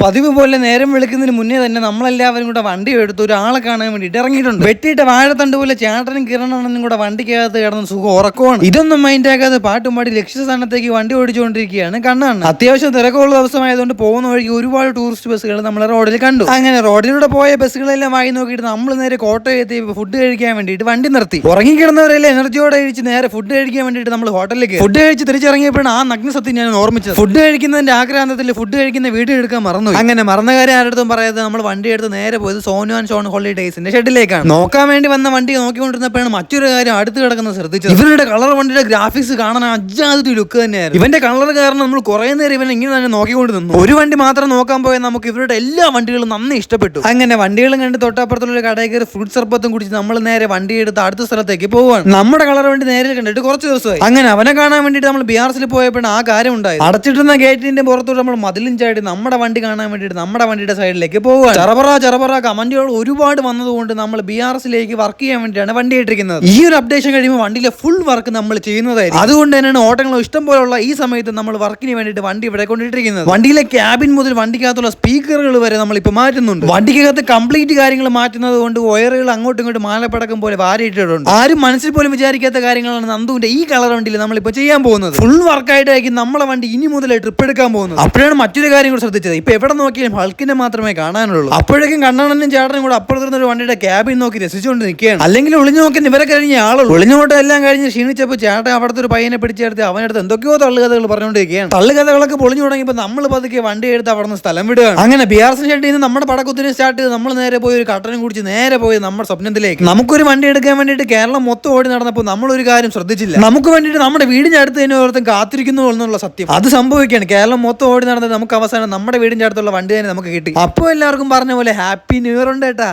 പതിവ് പോലെ നേരം വെളുക്കുന്നതിന് മുന്നേ തന്നെ നമ്മളെല്ലാവരും കൂടെ വണ്ടി എടുത്ത് ഒരാളെ കാണാൻ വേണ്ടിയിട്ട് ഇറങ്ങിയിട്ടുണ്ട്. വെട്ടിയിട്ട് വാഴത്തണ്ട് പോലെ ചേട്ടനും കിരണനും കൂടെ വണ്ടിക്കകത്ത് കിടന്ന് സുഖം ഉറക്കമാണ്. ഇതൊന്നും മൈൻഡ് ആക്കാതെ പാട്ടും പാടി ലക്ഷ്യസ്ഥാനത്തേക്ക് വണ്ടി ഓടിച്ചുകൊണ്ടിരിക്കുകയാണ് കണ്ണാണ്. അത്യാവശ്യം തിരക്കുള്ള ദിവസമായതുകൊണ്ട് പോകുന്ന വഴിക്ക് ഒരുപാട് ടൂറിസ്റ്റ് ബസ്സുകൾ നമ്മൾ റോഡിൽ കണ്ടു. അങ്ങനെ റോഡിലൂടെ പോയ ബസ്സുകളെല്ലാം വായി നോക്കിയിട്ട് നമ്മൾ നേരെ കോട്ടയം എത്തി ഫുഡ് കഴിക്കാൻ വേണ്ടിയിട്ട് വണ്ടി നിർത്തി. ഉറങ്ങിക്കിടന്നവരെല്ലാം എനർജിയോടെ കഴിച്ച് നേരെ ഫുഡ് കഴിക്കാൻ വേണ്ടിയിട്ട് നമ്മൾ ഹോട്ടലിലേക്ക് ഫുഡ് കഴിച്ച് തിരിച്ചിറങ്ങിയപ്പോഴാണ് ആ നഗ്നസത്യം ഞാൻ ഓർമ്മിച്ചത്. ഫുഡ് കഴിക്കുന്നതിന്റെ ആക്രാന്തത്തിൽ ഫുഡ് കഴിക്കുന്ന വീഡിയോ എടുക്കാൻ മറന്നു. അങ്ങനെ മറന്ന കാര്യം ആരുടെ പറയാതെ നമ്മൾ വണ്ടി എടുത്ത് നേരെ പോയത് സോനു ആൻഡ് ഷോൺ ഹോളിഡേയ്സിന്റെ ഷെഡിലേക്കാണ്. നോക്കാൻ വേണ്ടി വന്ന വണ്ടി നോക്കിക്കൊണ്ടിരുന്നപ്പോഴാണ് മറ്റൊരു കാര്യം അടുത്ത് കിടക്കുന്നത് ശ്രദ്ധിച്ചത്. ഇവരുടെ കളർ വണ്ടിയുടെ ഗ്രാഫിക്സ് കാണാൻ അജാതി ലുക്ക് തന്നെയായിരുന്നു. ഇവന്റെ കളർ കാരണം നമ്മൾ കുറെ നേരം ഇവനെ ഇങ്ങനെ തന്നെ നോക്കിക്കൊണ്ട് നിന്നു. ഒരു വണ്ടി മാത്രം നോക്കാൻ പോയാൽ നമുക്ക് ഇവരുടെ എല്ലാ വണ്ടികളും നന്ദി ഇഷ്ടപ്പെട്ടു. അങ്ങനെ വണ്ടികളും കണ്ട് തൊട്ടപ്പുറത്തുള്ള കടയിൽ കയറി ഫ്രൂട്ട് സർബത്തും കുടിച്ച് നമ്മൾ നേരെ വണ്ടി എടുത്ത് അടുത്ത സ്ഥലത്തേക്ക് പോവാണ്. നമ്മുടെ കളർ വണ്ടി നേരെ കണ്ടിട്ട് കുറച്ച് ദിവസമായി. അങ്ങനെ അവനെ കാണാൻ വേണ്ടിയിട്ട് നമ്മൾ BRC പോയപ്പോഴാണ് ആ കാര്യം ഉണ്ടായത്. അടച്ചിട്ടുന്ന ഗേറ്റിന്റെ പുറത്തോട്ട് നമ്മൾ മതിലും ചാടി നമ്മുടെ വണ്ടി കാണാൻ വേണ്ടിയിട്ട് നമ്മുടെ വണ്ടിയുടെ സൈഡിലേക്ക് പോവുക. ചെറപറ കമന്റുകൾ ഒരുപാട് വന്നതുകൊണ്ട് നമ്മൾ BRC വർക്ക് ചെയ്യാൻ വേണ്ടിയാണ് വണ്ടി ഇട്ടിരിക്കുന്നത്. ഈ ഒരു അപ്ഡേഷൻ കഴിയുമ്പോൾ വണ്ടിയിലെ ഫുൾ വർക്ക് നമ്മൾ ചെയ്യുന്നതായിരിക്കും. അതുകൊണ്ട് തന്നെയാണ് ഓട്ടങ്ങളും ഇഷ്ടം പോലുള്ള ഈ സമയത്ത് നമ്മൾ വർക്കിന് വേണ്ടിയിട്ട് വണ്ടി ഇവിടെ കൊണ്ടിട്ടിരിക്കുന്നത്. വണ്ടിയിലെ ക്യാബിൻ മുതൽ വണ്ടിക്കകത്തുള്ള സ്പീക്കറുകൾ വരെ നമ്മൾ ഇപ്പൊ മാറ്റുന്നുണ്ട്. വണ്ടിക്കകത്ത് കംപ്ലീറ്റ് കാര്യങ്ങൾ മാറ്റുന്നത് കൊണ്ട് വയറുകൾ അങ്ങോട്ടും ഇങ്ങോട്ടും മാലപ്പടക്കം പോലെ വാരിയിട്ടിട്ടുണ്ട്. ആരും മനസ്സിൽ പോലും വിചാരിക്കാത്ത കാര്യങ്ങളാണ് നന്ദുവിന്റെ ഈ കളർ വണ്ടിയിൽ നമ്മളിപ്പോ ചെയ്യാൻ പോകുന്നത്. ഫുൾ വർക്കായിട്ടായിരിക്കും നമ്മളെ വണ്ടി ഇനി മുതൽ ട്രിപ്പ് എടുക്കാൻ പോകുന്നത്. അപ്പോഴാണ് മറ്റൊരു കാര്യം കൂടെ ശ്രദ്ധിച്ചത്. ഇപ്പൊ എവിടെ നോക്കിയാലും ഹൾക്കിനെ മാത്രമേ കാണാനുള്ളൂ. അപ്പോഴേക്കും കണ്ണനും ചേട്ടനും കൂടെ അപ്പുറത്തുനിന്ന് ഒരു വണ്ടിയുടെ ക്യാബിൻ നോക്കി രസിച്ചുകൊണ്ട് നിൽക്കുകയാണ്. അല്ലെങ്കിൽ ഒളിഞ്ഞു നോക്കി ഇവരെ കഴിഞ്ഞ ആളുള്ളൂ. ഒളിഞ്ഞോട്ട് എല്ലാം കഴിഞ്ഞ് ക്ഷീണിച്ചപ്പോൾ ചേട്ടൻ അവിടുത്തെ ഒരു പയ്യനെ പിടിച്ചെടുത്ത് അവനടുത്ത് എന്തൊക്കെയോ തള്ളുകഥകൾ പറഞ്ഞുകൊണ്ടിരിക്കുകയാണ്. തള്ളുകഥകളൊക്കെ പൊളിഞ്ഞു തുടങ്ങിയപ്പോൾ നമ്മൾ പതുക്കെ വണ്ടി എടുത്ത് അവിടെ നിന്ന് സ്ഥലം വിടുകയാണ്. അങ്ങനെ BRC ഷെഡിൽ നിന്ന് നമ്മുടെ പടക്കുത്തിനെ സ്റ്റാർട്ട് ചെയ്ത് നമ്മൾ നേരെ പോയി ഒരു കട്ടനും കുടിച്ച് നേരെ പോയി നമ്മുടെ സ്വപ്നത്തിലേക്ക്. നമുക്കൊരു വണ്ടി എടുക്കാൻ വേണ്ടിയിട്ട് കേരളം മൊത്തം ഓടി നടന്നപ്പോൾ നമ്മളൊരു കാര്യം ശ്രദ്ധിച്ചില്ല. നമുക്ക് വേണ്ടിയിട്ട് നമ്മുടെ വീടിന്റെ അടുത്ത് തന്നെ ഓരോരുത്തരും കാത്തിരിക്കുന്നു എന്നുള്ള സത്യം അത് സംഭവിക്കുകയാണ്. കേരളം മൊത്തം ഓടി നടന്നത് നമുക്ക് അവസാനം നമ്മുടെ വീടിന്റെ അടുത്തുള്ള വണ്ടി തന്നെ നമുക്ക് കിട്ടി. അപ്പോൾ എല്ലാവർക്കും പറഞ്ഞ പോലെ ഹാപ്പി ന്യൂ ഇയർ ഉണ്ട് കേട്ടാ.